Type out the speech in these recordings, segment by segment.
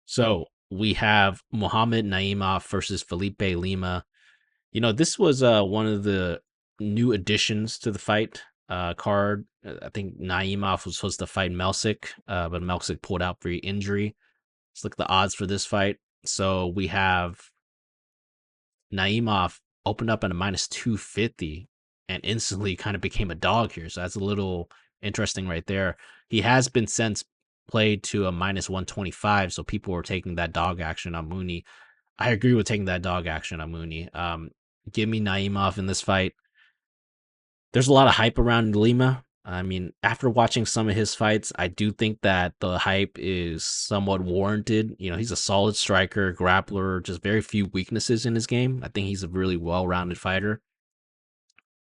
So we have Muhammad Naimov versus Felipe Lima. This was one of the new additions to the fight card. I think Naimov was supposed to fight Melsick, but Melsick pulled out for injury. Let's look at the odds for this fight. So we have Naimov opened up at a minus 250 and instantly kind of became a dog here. So that's a little interesting right there. He has been since played to a minus 125. So people were taking that dog action on Mooney. I agree with taking that dog action on Mooney. Give me Naimov in this fight. There's a lot of hype around Lima. I mean, after watching some of his fights, I do think that the hype is somewhat warranted. He's a solid striker, grappler, just very few weaknesses in his game. I think he's a really well-rounded fighter.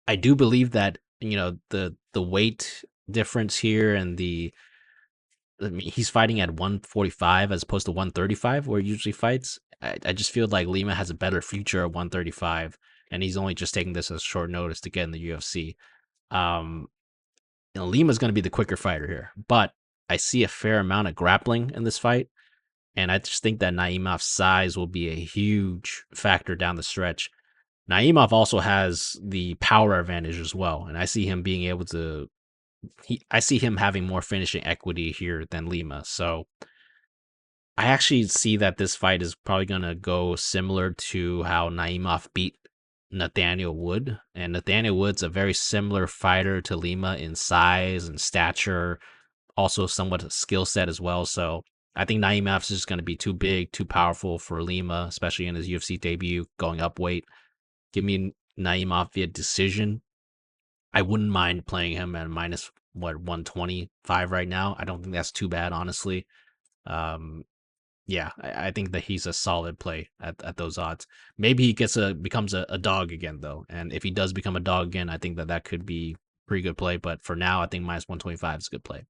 I do believe that, the weight difference here and he's fighting at 145 as opposed to 135 where he usually fights. I just feel like Lima has a better future at 135, and he's only just taking this as short notice to get in the UFC. Um, Lima's going to be the quicker fighter here, but I see a fair amount of grappling in this fight, and I just think that Naimov's size will be a huge factor down the stretch. Naimov also has the power advantage as well, and I see him being able to. I see him having more finishing equity here than Lima, so I actually see that this fight is probably going to go similar to how Naimov beat Nathaniel Wood. And Nathaniel Wood's a very similar fighter to Lima in size and stature, also somewhat a skill set as well. So I think Naimov's just going to be too big, too powerful for Lima, especially in his UFC debut, going up weight. Give me Naimov via decision. I wouldn't mind playing him at minus 125 right now. I don't think that's too bad, honestly. Um, yeah, I think that he's a solid play at those odds. Maybe he becomes a dog again though, and if he does become a dog again, I think that could be pretty good play. But for now, I think minus 125 is a good play.